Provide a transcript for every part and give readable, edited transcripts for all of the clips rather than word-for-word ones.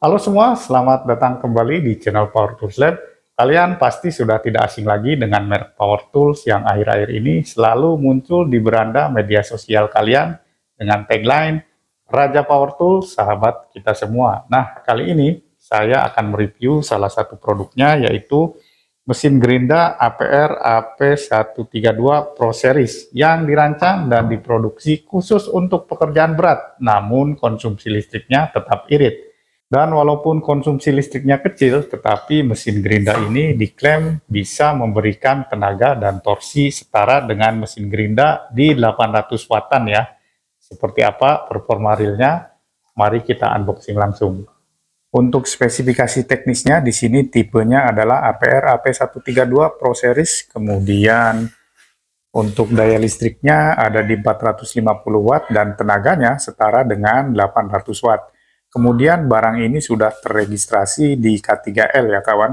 Halo semua, selamat datang kembali di channel Power Tools Lab. Kalian pasti sudah tidak asing lagi dengan merek Power Tools yang akhir-akhir ini selalu muncul di beranda media sosial kalian dengan tagline Raja Power Tools, sahabat kita semua. Nah, kali ini saya akan mereview salah satu produknya, yaitu mesin gerinda APR AP132 Pro Series yang dirancang dan diproduksi khusus untuk pekerjaan berat, namun konsumsi listriknya tetap irit. Dan walaupun konsumsi listriknya kecil, tetapi mesin gerinda ini diklaim bisa memberikan tenaga dan torsi setara dengan mesin gerinda di 800 wattan ya. Seperti apa performa realnya? Mari kita unboxing langsung. Untuk spesifikasi teknisnya, di sini tipenya adalah APR AP132 Pro Series, kemudian untuk daya listriknya ada di 450 watt dan tenaganya setara dengan 800 watt. Kemudian barang ini sudah terregistrasi di K3L ya kawan.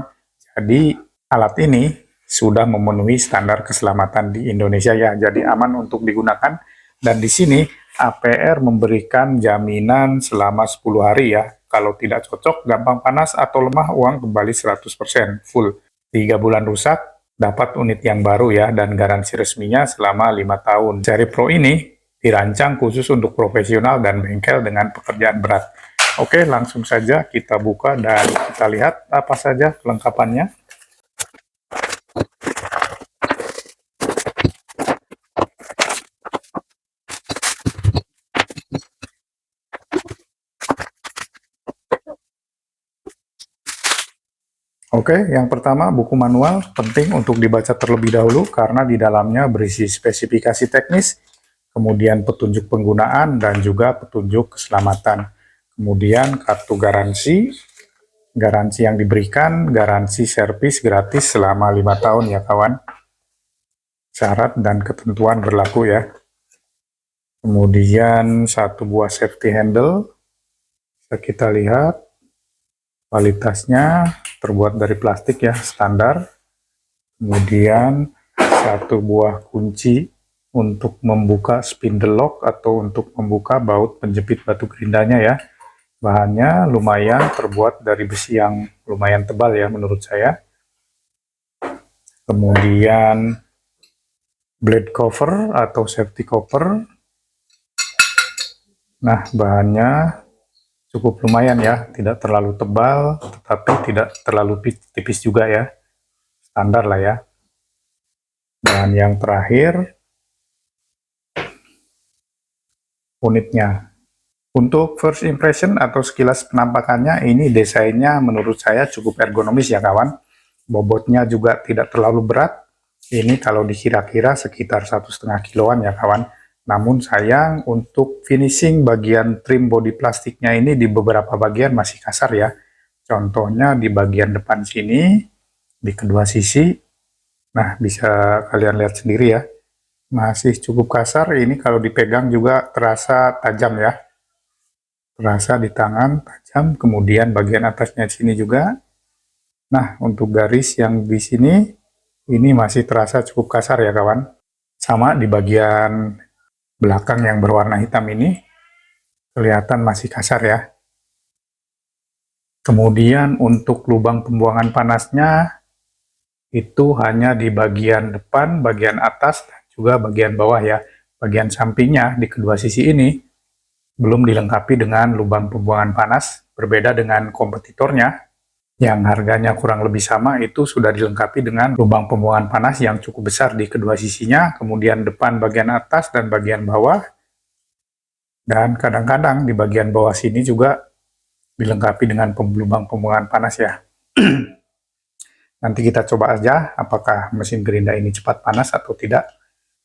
Jadi alat ini sudah memenuhi standar keselamatan di Indonesia ya. Jadi aman untuk digunakan. Dan di sini APR memberikan jaminan selama 10 hari ya. Kalau tidak cocok, gampang panas atau lemah, uang kembali 100% full. 3 bulan rusak, dapat unit yang baru ya, dan garansi resminya selama 5 tahun. Seri Pro ini dirancang khusus untuk profesional dan bengkel dengan pekerjaan berat. Oke, langsung saja kita buka dan kita lihat apa saja kelengkapannya. Oke, yang pertama buku manual penting untuk dibaca terlebih dahulu karena di dalamnya berisi spesifikasi teknis, kemudian petunjuk penggunaan dan juga petunjuk keselamatan. Kemudian kartu garansi, garansi yang diberikan, garansi servis gratis selama 5 tahun ya kawan. Syarat dan ketentuan berlaku ya. Kemudian satu buah safety handle, bisa kita lihat kualitasnya terbuat dari plastik ya, standar. Kemudian satu buah kunci untuk membuka spindle lock atau untuk membuka baut penjepit batu gerindanya ya. Bahannya lumayan terbuat dari besi yang lumayan tebal ya menurut saya. Kemudian blade cover atau safety cover. Nah, bahannya cukup lumayan ya, tidak terlalu tebal, tetapi tidak terlalu tipis juga ya, standar lah ya. Dan yang terakhir, unitnya. Untuk first impression atau sekilas penampakannya, ini desainnya menurut saya cukup ergonomis ya kawan. Bobotnya juga tidak terlalu berat, ini kalau dikira-kira sekitar 1,5 kiloan ya kawan. Namun sayang untuk finishing bagian trim body plastiknya ini di beberapa bagian masih kasar ya. Contohnya di bagian depan sini, di kedua sisi. Nah, bisa kalian lihat sendiri ya. Masih cukup kasar, ini kalau dipegang juga terasa tajam ya. Terasa di tangan, tajam. Kemudian bagian atasnya sini juga. Nah, untuk garis yang di sini, ini masih terasa cukup kasar ya kawan. Sama di bagian belakang yang berwarna hitam ini, kelihatan masih kasar ya. Kemudian untuk lubang pembuangan panasnya, itu hanya di bagian depan, bagian atas, dan juga bagian bawah ya. Bagian sampingnya di kedua sisi ini belum dilengkapi dengan lubang pembuangan panas, berbeda dengan kompetitornya yang harganya kurang lebih sama, itu sudah dilengkapi dengan lubang pembuangan panas yang cukup besar di kedua sisinya, kemudian depan bagian atas dan bagian bawah, dan kadang-kadang di bagian bawah sini juga dilengkapi dengan lubang pembuangan panas ya. Nanti kita coba aja apakah mesin gerinda ini cepat panas atau tidak.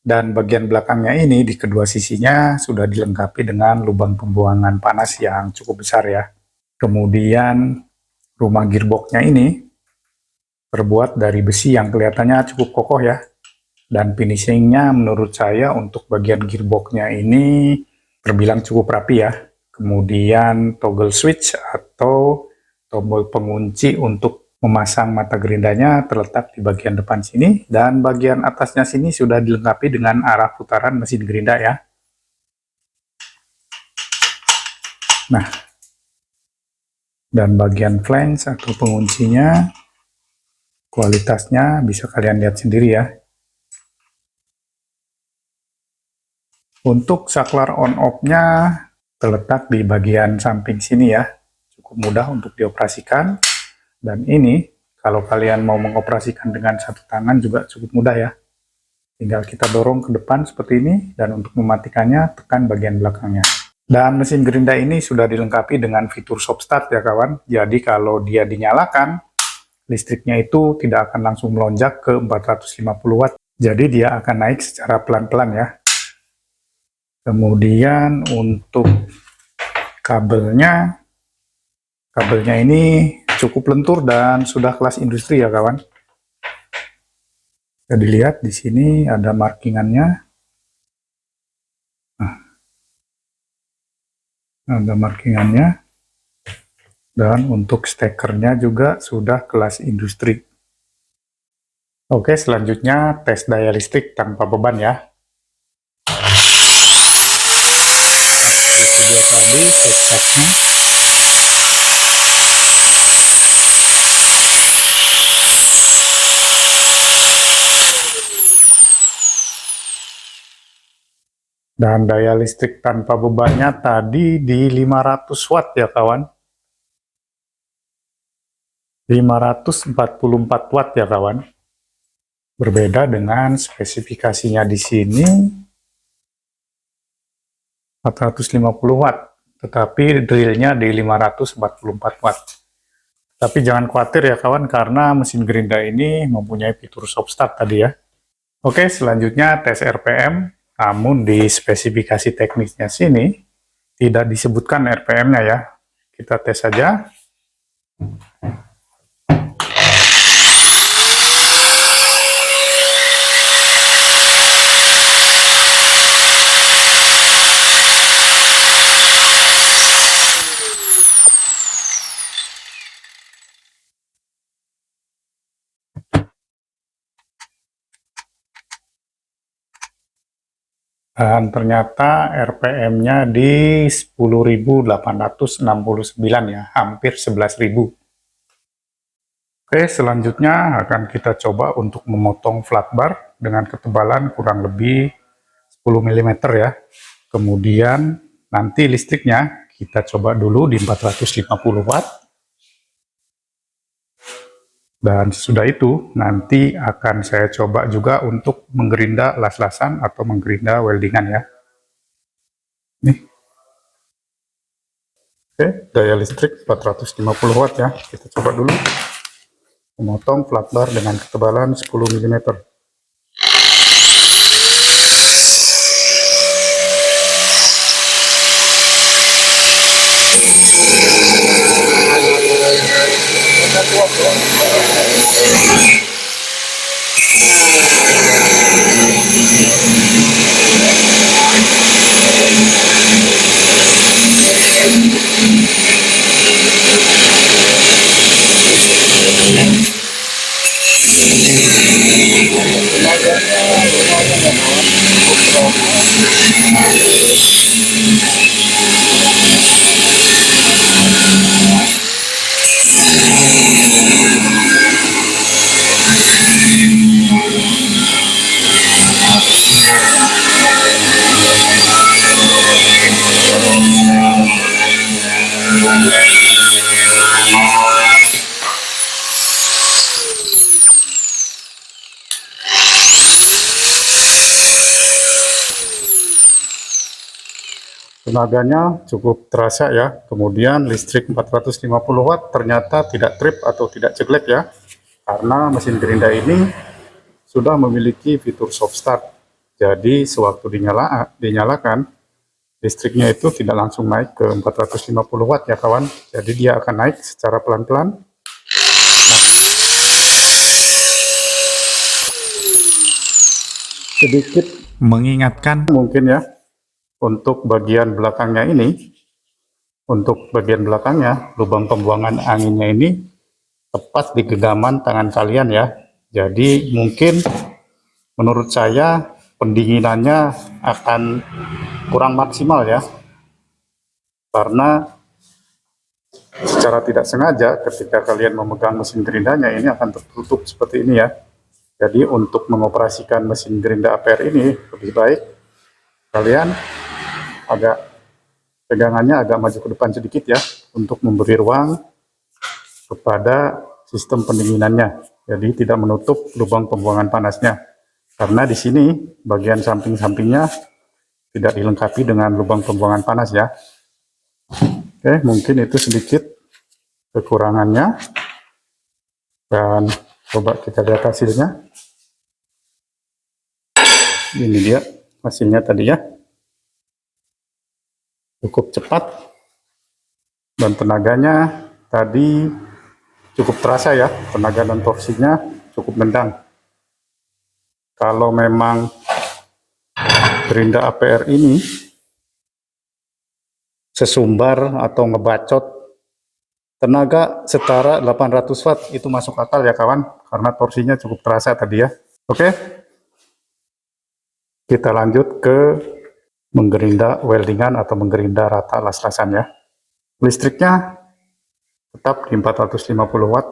Dan bagian belakangnya ini di kedua sisinya sudah dilengkapi dengan lubang pembuangan panas yang cukup besar ya. Kemudian rumah gearboxnya ini terbuat dari besi yang kelihatannya cukup kokoh ya. Dan finishingnya menurut saya untuk bagian gearboxnya ini terbilang cukup rapi ya. Kemudian toggle switch atau tombol pengunci untuk memasang mata gerindanya terletak di bagian depan sini, dan bagian atasnya sini sudah dilengkapi dengan arah putaran mesin gerinda ya. Nah, Dan bagian flange atau penguncinya, kualitasnya bisa kalian lihat sendiri ya. Untuk saklar on-off-nya terletak di bagian samping sini ya. Cukup mudah untuk dioperasikan. Dan ini, kalau kalian mau mengoperasikan dengan satu tangan juga cukup mudah ya. Tinggal kita dorong ke depan seperti ini, dan untuk mematikannya, tekan bagian belakangnya. Dan mesin gerinda ini sudah dilengkapi dengan fitur stop start ya kawan. Jadi kalau dia dinyalakan, listriknya itu tidak akan langsung melonjak ke 450 watt. Jadi dia akan naik secara pelan-pelan ya. Kemudian untuk kabelnya ini cukup lentur dan sudah kelas industri ya kawan. Bisa dilihat di sini ada markingannya. Nah, ada markingannya. Dan untuk stekernya juga sudah kelas industri. Oke, selanjutnya tes daya listrik tanpa beban ya. Tadi tes startnya. Dan daya listrik tanpa bebannya tadi di 500 watt ya kawan. 544 watt ya kawan. Berbeda dengan spesifikasinya di sini 450 watt, tetapi drillnya di 544 watt. Tapi jangan khawatir ya kawan, karena mesin gerinda ini mempunyai fitur stop start tadi ya. Oke, selanjutnya tes RPM. Namun di spesifikasi teknisnya sini tidak disebutkan RPM-nya ya. Kita tes saja. Dan ternyata RPM-nya di 10.869 ya, hampir 11.000. Oke, selanjutnya akan kita coba untuk memotong flat bar dengan ketebalan kurang lebih 10 mm ya. Kemudian nanti listriknya kita coba dulu di 450 watt. Dan sesudah itu nanti akan saya coba juga untuk menggerinda las-lasan atau menggerinda weldingan ya. Nih. Oke, daya listrik 450 watt ya. Kita coba dulu memotong flat bar dengan ketebalan 10 mm. Tenaganya cukup terasa ya. Kemudian listrik 450 watt ternyata tidak trip atau tidak jelek ya, karena mesin gerinda ini sudah memiliki fitur soft start. Jadi sewaktu dinyalakan, listriknya itu tidak langsung naik ke 450 watt ya kawan. Jadi dia akan naik secara pelan-pelan. Sedikit mengingatkan mungkin ya, untuk bagian belakangnya ini, lubang pembuangan anginnya ini tepat di genggaman tangan kalian ya. Jadi mungkin menurut saya pendinginannya akan kurang maksimal ya, karena secara tidak sengaja ketika kalian memegang mesin gerindanya ini akan tertutup seperti ini ya. Jadi untuk mengoperasikan mesin gerinda APR ini lebih baik kalian agak pegangannya agak maju ke depan sedikit ya, untuk memberi ruang kepada sistem pendinginannya. Jadi tidak menutup lubang pembuangan panasnya. Karena di sini bagian samping-sampingnya tidak dilengkapi dengan lubang pembuangan panas ya. Oke, mungkin itu sedikit kekurangannya. Dan coba kita lihat hasilnya. Ini dia hasilnya tadi ya. Cukup cepat dan tenaganya tadi cukup terasa ya, tenaga dan torsinya cukup nendang. Kalau memang gerinda APR ini sesumbar atau ngebacot tenaga setara 800 watt itu masuk akal ya kawan, karena torsinya cukup terasa tadi ya. Oke, kita lanjut ke menggerinda weldingan atau menggerinda rata las-lasan ya. Listriknya tetap di 450 watt.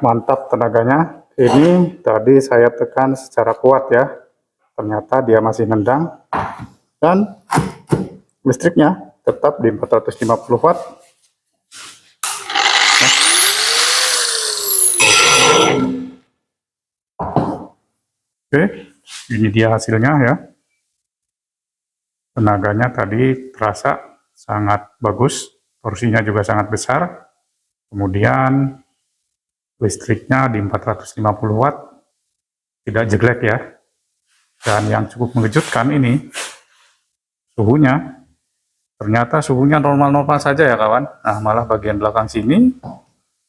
Mantap tenaganya. Ini tadi saya tekan secara kuat ya, ternyata dia masih nendang, dan listriknya tetap di 450 watt. Oke, ini dia hasilnya ya. Tenaganya tadi terasa sangat bagus, torsinya juga sangat besar. Kemudian listriknya di 450 watt, tidak jelek ya. Dan yang cukup mengejutkan ini, suhunya, ternyata suhunya normal-normal saja ya kawan. Nah malah bagian belakang sini,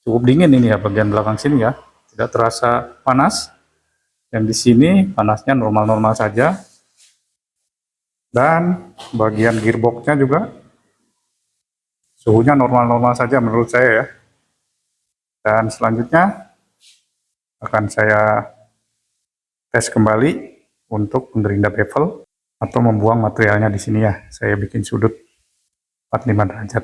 cukup dingin ini ya, bagian belakang sini ya. Tidak terasa panas, dan di sini panasnya normal-normal saja. Dan bagian gearboxnya juga, suhunya normal-normal saja menurut saya ya. Dan selanjutnya akan saya tes kembali untuk menggerinda bevel atau membuang materialnya di sini ya. Saya bikin sudut 45 derajat.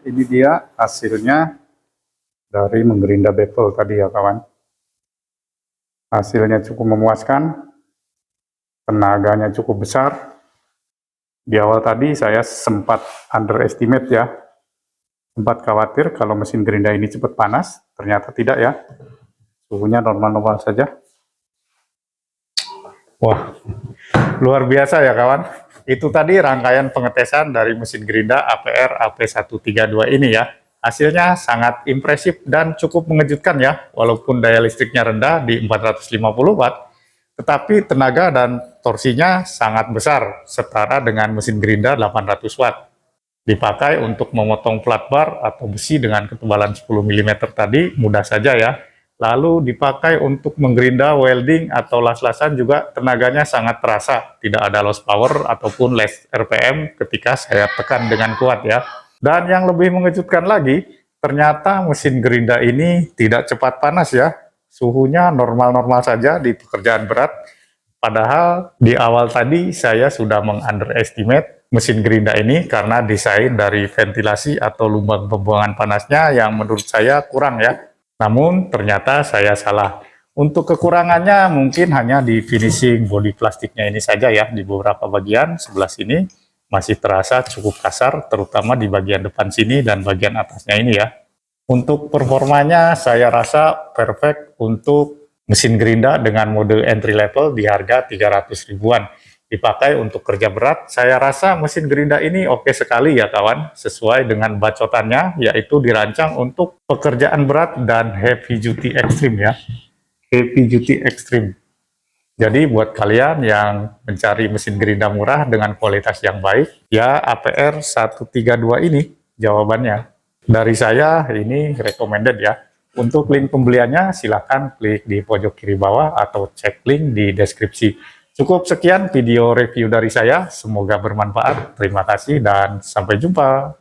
ini dia hasilnya dari menggerinda bevel tadi ya kawan. Hasilnya cukup memuaskan, tenaganya cukup besar. Di awal tadi saya sempat underestimate ya, sempat khawatir kalau mesin gerinda ini cepat panas, ternyata tidak ya, suhunya normal-normal saja. Wah, luar biasa ya kawan. Itu tadi rangkaian pengetesan dari mesin gerinda APR AP132 ini ya. Hasilnya sangat impresif dan cukup mengejutkan ya, walaupun daya listriknya rendah di 450 watt, tetapi tenaga dan torsinya sangat besar, setara dengan mesin gerinda 800 watt. Dipakai untuk memotong plat bar atau besi dengan ketebalan 10 mm tadi mudah saja ya. Lalu dipakai untuk menggerinda welding atau las-lasan juga tenaganya sangat terasa. Tidak ada loss power ataupun less RPM ketika saya tekan dengan kuat ya. Dan yang lebih mengejutkan lagi, ternyata mesin gerinda ini tidak cepat panas ya. Suhunya normal-normal saja di pekerjaan berat. Padahal di awal tadi saya sudah meng-underestimate mesin gerinda ini karena desain dari ventilasi atau lubang pembuangan panasnya yang menurut saya kurang ya. Namun ternyata saya salah. Untuk kekurangannya mungkin hanya di finishing bodi plastiknya ini saja ya. Di beberapa bagian sebelah sini masih terasa cukup kasar, terutama di bagian depan sini dan bagian atasnya ini ya. Untuk performanya saya rasa perfect untuk mesin gerinda dengan mode entry level di harga 300 ribuan. Dipakai untuk kerja berat, saya rasa mesin gerinda ini oke sekali ya kawan, sesuai dengan bacotannya, yaitu dirancang untuk pekerjaan berat dan heavy duty extreme ya, heavy duty extreme. Jadi buat kalian yang mencari mesin gerinda murah dengan kualitas yang baik, ya APR 132 ini jawabannya. Dari saya ini recommended ya. Untuk link pembeliannya silahkan klik di pojok kiri bawah atau cek link di deskripsi. Cukup sekian video review dari saya, semoga bermanfaat. Terima kasih dan sampai jumpa.